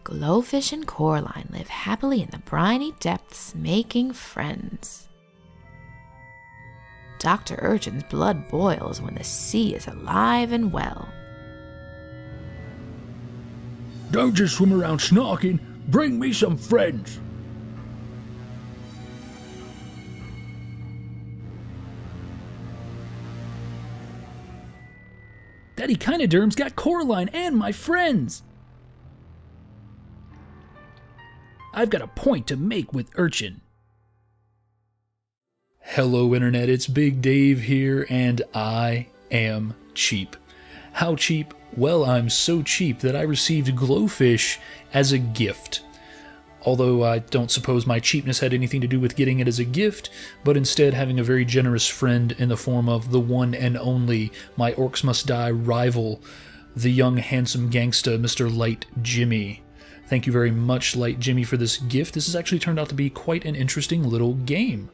Glowfish and Coraline live happily in the briny depths, making friends. Dr. Urchin's blood boils when the sea is alive and well. Don't just swim around snarking, bring me some friends. That Echinoderm's got Coraline and my friends. I've got a point to make with Urchin. Hello Internet, it's Big Dave here, and I am cheap. How cheap? Well, I'm so cheap that I received Glowfish as a gift. Although I don't suppose my cheapness had anything to do with getting it as a gift, but instead having a very generous friend in the form of the one and only my Orcs Must Die rival, the young handsome gangsta Mr. Lightjimmy. Thank you very much, Lightjimmy, for this gift. This has actually turned out to be quite an interesting little game.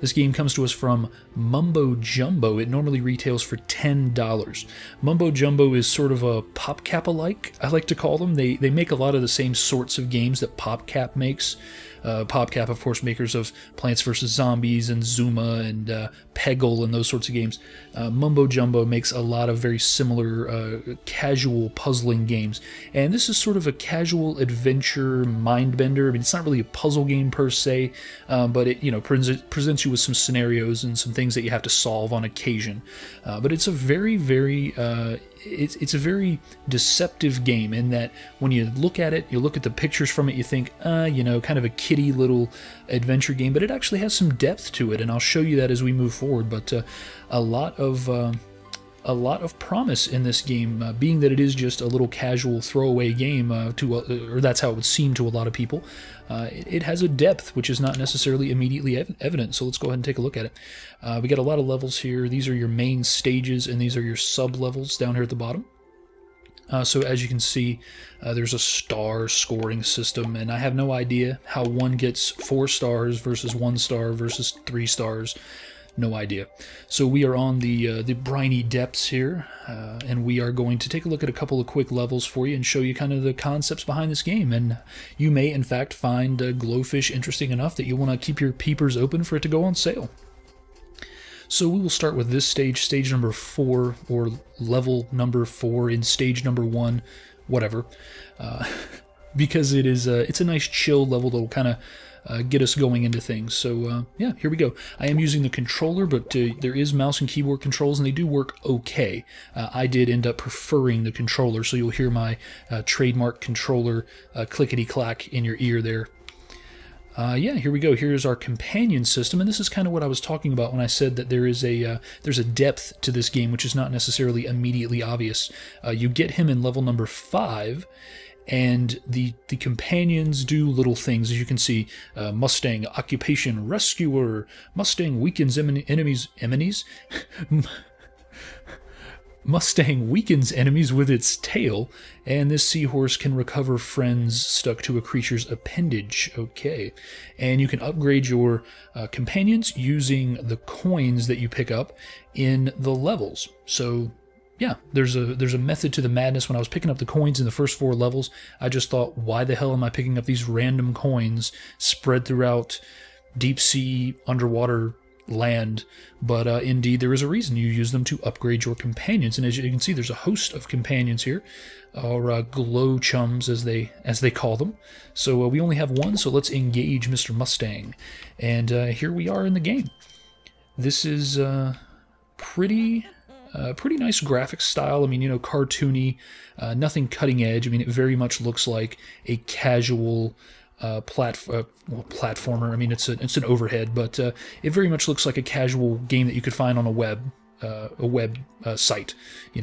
This game comes to us from Mumbo Jumbo. It normally retails for $10. Mumbo Jumbo is sort of a PopCap-alike, I like to call them. They make a lot of the same sorts of games that PopCap makes. PopCap, of course, makers of Plants vs. Zombies and Zuma and Peggle and those sorts of games. Mumbo Jumbo makes a lot of very similar casual puzzling games. And this is sort of a casual adventure mind bender. I mean, it's not really a puzzle game per se, but it presents you with some scenarios and some things that you have to solve on occasion. But it's a very, very it's a very deceptive game in that when you look at it, you look at the pictures from it, you think, kind of a kiddie little adventure game, but it actually has some depth to it, and I'll show you that as we move forward. But a lot of promise in this game, being that it is just a little casual throwaway game, or that's how it would seem to a lot of people. It has a depth which is not necessarily immediately evident, so let's go ahead and take a look at it. We got a lot of levels here. These are your main stages, and these are your sub-levels down here at the bottom. So as you can see, there's a star scoring system, and I have no idea how one gets 4 stars versus 1 star versus 3 stars. No idea. So we are on the briny depths here, and we are going to take a look at a couple of quick levels for you and show you kind of the concepts behind this game. And you may, in fact, find Glowfish interesting enough that you want to keep your peepers open for it to go on sale. So we will start with this stage, stage number 4, or level number 4 in stage number 1, whatever, because it's a nice chill level that will kind of get us going into things. So yeah, here we go. I am using the controller, but there is mouse and keyboard controls, and they do work okay. I did end up preferring the controller, so you'll hear my trademark controller clickety-clack in your ear there. Yeah, here we go. Here's our companion system, and this is kind of what I was talking about when I said that there's a depth to this game which is not necessarily immediately obvious. You get him in level number 5, and the companions do little things. As you can see, Mustang, occupation, rescuer. Mustang weakens enemies. Mustang weakens enemies with its tail, and this seahorse can recover friends stuck to a creature's appendage. Okay, and you can upgrade your companions using the coins that you pick up in the levels. So yeah, there's a method to the madness. When I was picking up the coins in the first 4 levels, I just thought, why the hell am I picking up these random coins spread throughout deep sea, underwater land? But indeed there is a reason. You use them to upgrade your companions, and as you can see, there's a host of companions here, or glow chums as they call them. So we only have one, so let's engage Mr. Mustang, and here we are in the game. This is pretty nice graphics style. I mean, cartoony, nothing cutting edge. I mean, it very much looks like a casual platformer. I mean, it's an overhead, but it very much looks like a casual game that you could find on a web site,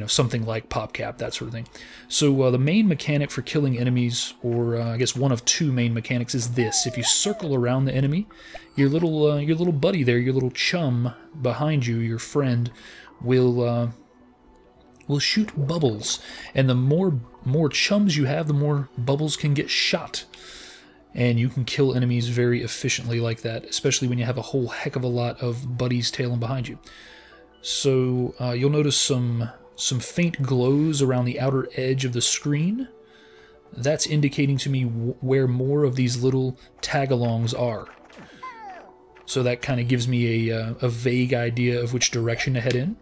something like PopCap, that sort of thing. So the main mechanic for killing enemies, or I guess one of 2 main mechanics, is this: if you circle around the enemy, your little buddy there, your little chum behind you, your friend, will shoot bubbles, and the more chums you have, the more bubbles can get shot. And you can kill enemies very efficiently like that, especially when you have a whole heck of a lot of buddies tailing behind you. So you'll notice some faint glows around the outer edge of the screen. that's indicating to me where more of these little tag-alongs are. So that kind of gives me a vague idea of which direction to head in.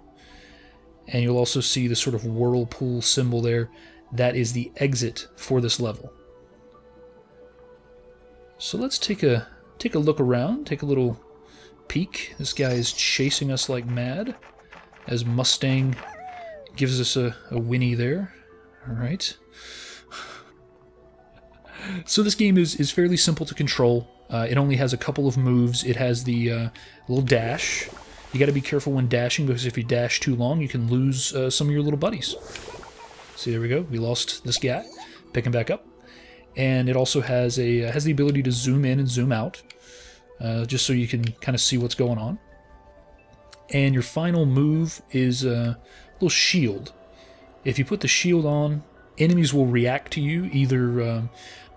And you'll also see the sort of whirlpool symbol there. That is the exit for this level. So let's take a look around, take a little peek. This guy is chasing us like mad as Mustang gives us a whinny there. Alright. So this game is fairly simple to control. It only has a couple of moves. It has the little dash. You got to be careful when dashing, because if you dash too long, you can lose some of your little buddies. See, there we go. We lost this guy. Pick him back up. And it also has the ability to zoom in and zoom out, just so you can kind of see what's going on. And your final move is a little shield. If you put the shield on, enemies will react to you either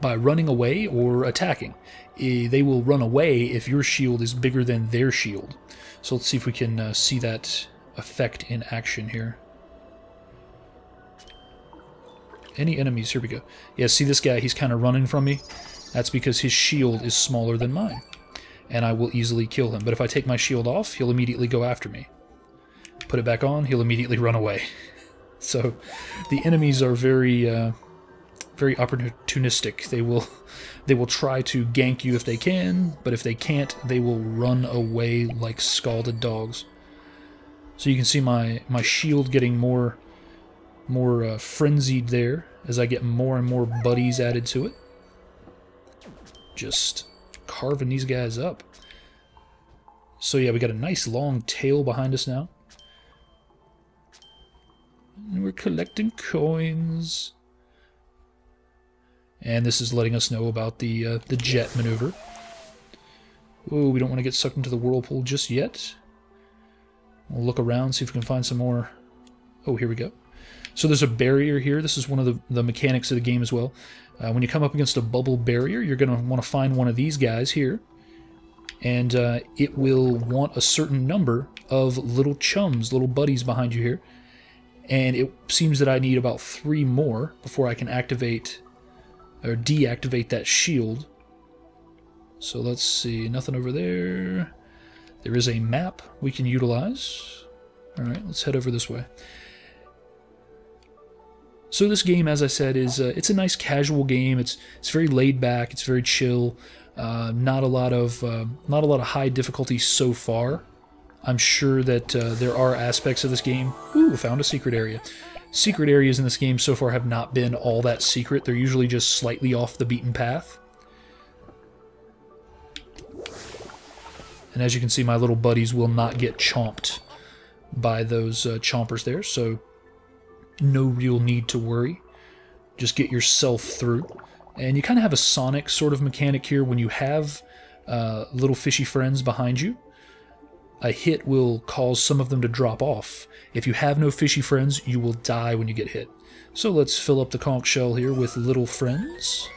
by running away or attacking. They will run away if your shield is bigger than their shield. So let's see if we can see that effect in action here. Any enemies? Here we go. Yeah, see this guy? He's kind of running from me. That's because his shield is smaller than mine, and I will easily kill him. But if I take my shield off, he'll immediately go after me. Put it back on, he'll immediately run away. So the enemies are very opportunistic. They will try to gank you if they can, but if they can't, they will run away like scalded dogs. So you can see my shield getting more frenzied there as I get more and more buddies added to it. Just carving these guys up. So yeah, we got a nice long tail behind us now. And we're collecting coins. And this is letting us know about the jet maneuver. Whoa, we don't want to get sucked into the whirlpool just yet. We'll look around, see if we can find some more. Oh, here we go. So there's a barrier here. This is one of the mechanics of the game as well. When you come up against a bubble barrier, you're going to want to find one of these guys here. And it will want a certain number of little chums, little buddies behind you here. And it seems that I need about 3 more before I can activate or deactivate that shield. So let's see, nothing over there. There is a map we can utilize. Alright, let's head over this way. So this game, as I said, is it's a nice casual game. It's very laid back, it's very chill. Not a lot of high difficulty so far. I'm sure that there are aspects of this game. Ooh, found a secret area. Secret areas in this game so far have not been all that secret. They're usually just slightly off the beaten path. And as you can see, my little buddies will not get chomped by those chompers there, so no real need to worry. Just get yourself through. And you kind of have a Sonic sort of mechanic here. When you have little fishy friends behind you, a hit will cause some of them to drop off. If you have no fishy friends, you will die when you get hit. So let's fill up the conch shell here with little friends.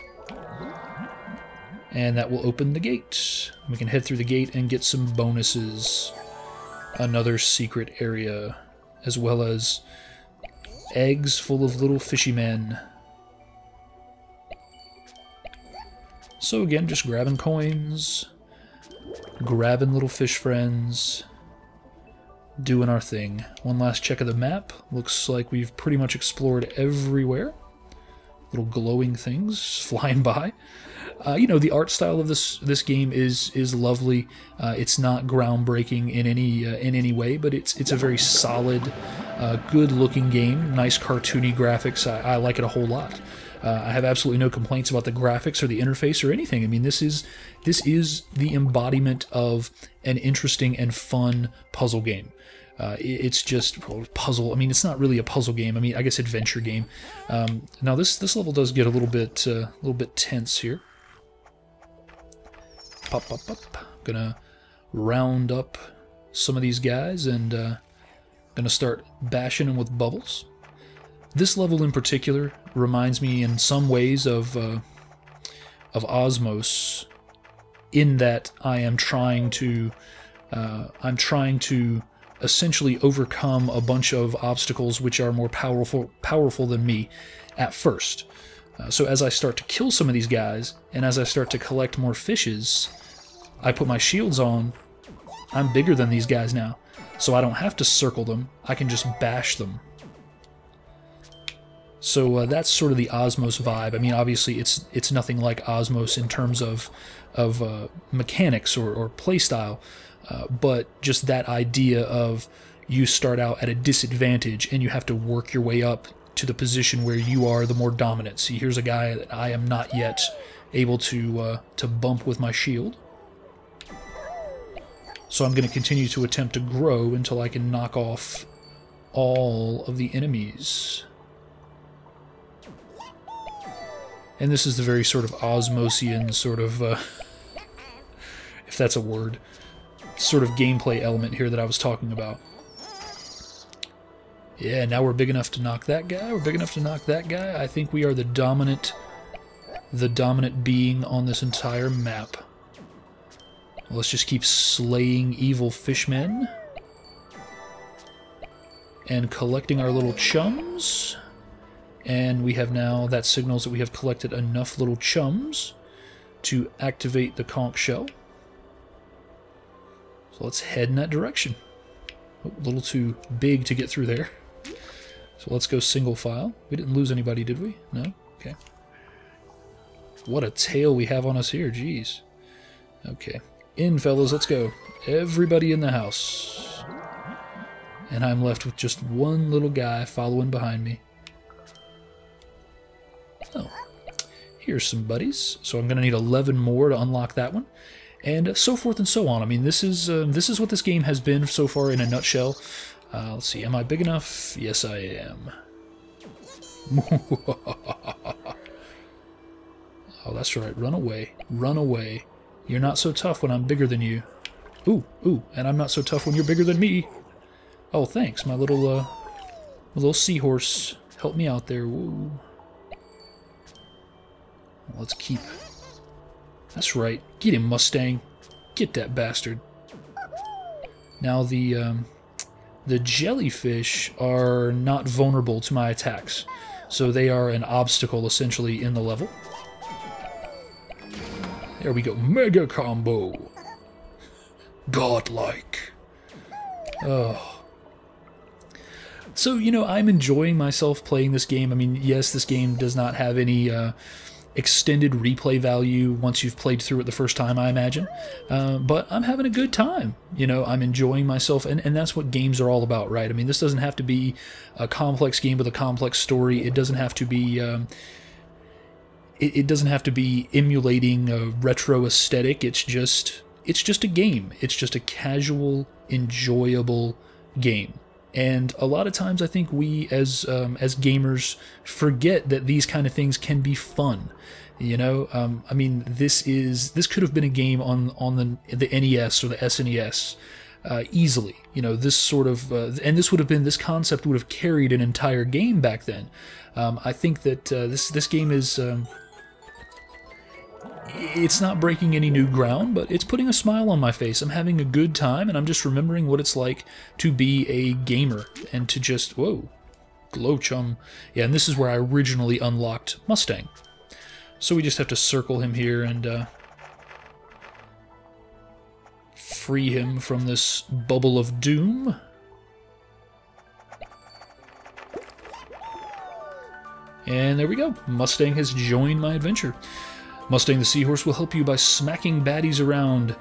And that will open the gate. We can head through the gate and get some bonuses. Another secret area, as well as eggs full of little fishy men. So again, just grabbing coins, grabbing little fish friends, doing our thing. One last check of the map. Looks like we've pretty much explored everywhere. Little glowing things flying by. You know, the art style of this game is lovely. It's not groundbreaking in any way, but it's a very solid, good-looking game. Nice cartoony graphics. I like it a whole lot. I have absolutely no complaints about the graphics or the interface or anything. I mean, this is the embodiment of an interesting and fun puzzle game. It's just puzzle. I mean, it's not really a puzzle game. I mean, I guess adventure game. Now this level does get a little bit tense here. Pop, pop, pop. Gonna round up some of these guys and gonna start bashing them with bubbles. This level in particular reminds me in some ways of Osmos, in that I am trying to essentially overcome a bunch of obstacles which are more powerful than me at first. So as I start to kill some of these guys, and as I start to collect more fishes, I put my shields on. I'm bigger than these guys now, so I don't have to circle them. I can just bash them. So that's sort of the Osmos vibe. I mean, obviously, it's nothing like Osmos in terms of mechanics or playstyle, but just that idea of you start out at a disadvantage and you have to work your way up to the position where you are the more dominant. See, here's a guy that I am not yet able to bump with my shield. So I'm going to continue to attempt to grow until I can knock off all of the enemies. And this is the very sort of Osmosian sort of, if that's a word, sort of gameplay element here that I was talking about. Yeah, now we're big enough to knock that guy. We're big enough to knock that guy. I think we are the dominant being on this entire map. Let's just keep slaying evil fishmen and collecting our little chums. And we have now, that signals that we have collected enough little chums to activate the conch shell. So let's head in that direction. Oh, a little too big to get through there. So let's go single file. We didn't lose anybody, did we? No? Okay. What a tail we have on us here, jeez. Okay. In, fellas, let's go. Everybody in the house. And I'm left with just one little guy following behind me. Oh, here's some buddies. So I'm going to need 11 more to unlock that one, and so forth and so on. I mean, this is what this game has been so far in a nutshell. Let's see, am I big enough? Yes, I am. Oh, that's right. Run away. Run away. You're not so tough when I'm bigger than you. Ooh, and I'm not so tough when you're bigger than me. Oh, thanks, my little seahorse. Help me out there. Woo. Let's keep... That's right. Get him, Mustang. Get that bastard. Now, the jellyfish are not vulnerable to my attacks, so they are an obstacle, essentially, in the level. There we go. Mega combo. Godlike. Oh. So, you know, I'm enjoying myself playing this game. I mean, yes, this game does not have any... extended replay value once you've played through it the first time, I imagine. But I'm having a good time. You know, I'm enjoying myself, and that's what games are all about, right? I mean, this doesn't have to be a complex game with a complex story. It doesn't have to be... It doesn't have to be emulating a retro aesthetic. It's just a game. It's just a casual, enjoyable game. And a lot of times I think we as gamers forget that these kind of things can be fun. You know, I mean, this could have been a game on the NES or the SNES easily. You know, this sort of and this concept would have carried an entire game back then. I think that this game is it's not breaking any new ground, but it's putting a smile on my face. I'm having a good time, and I'm just remembering what it's like to be a gamer and to just, whoa, glow chum. Yeah, and this is where I originally unlocked Mustang. So we just have to circle him here and free him from this bubble of doom. And there we go. Mustang has joined my adventure. Mustang the Seahorse will help you by smacking baddies around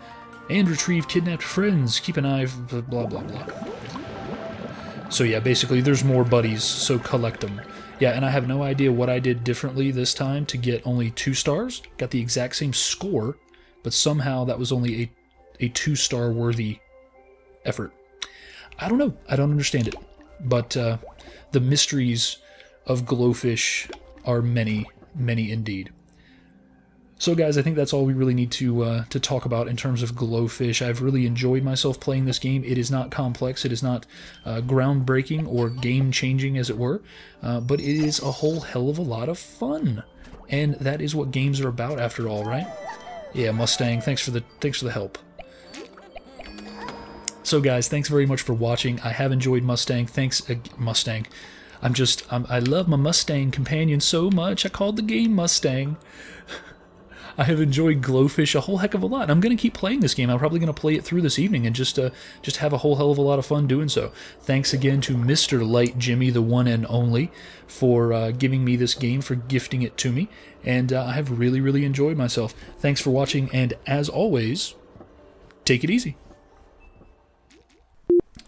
and retrieve kidnapped friends. Keep an eye, blah, blah, blah. So yeah, basically there's more buddies, so collect them. Yeah, and I have no idea what I did differently this time to get only 2 stars. Got the exact same score, but somehow that was only a 2-star worthy effort. I don't know. I don't understand it. But the mysteries of Glowfish are many, many indeed. So guys, I think that's all we really need to talk about in terms of Glowfish. I've really enjoyed myself playing this game. It is not complex, it is not groundbreaking or game-changing, as it were, but it is a whole hell of a lot of fun. And that is what games are about, after all, right? Yeah, Mustang, thanks for the help. So guys, thanks very much for watching. I have enjoyed Mustang. Thanks, Mustang. I love my Mustang companion so much, I called the game Mustang. I have enjoyed Glowfish a whole heck of a lot. I'm going to keep playing this game. I'm probably going to play it through this evening and just have a whole hell of a lot of fun doing so. Thanks again to Mr. Lightjimmy, the one and only, for giving me this game, for gifting it to me. And I have really, really enjoyed myself. Thanks for watching, and as always, take it easy.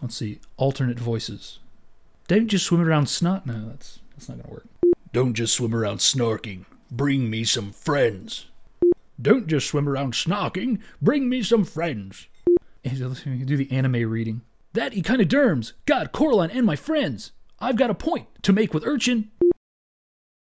Let's see. Alternate voices. Don't just swim around snot. No, that's not going to work. Don't just swim around snarking. Bring me some friends. Don't just swim around snarking. Bring me some friends. Do the anime reading. That kind of derms. God, Coraline and my friends. I've got a point to make with Urchin.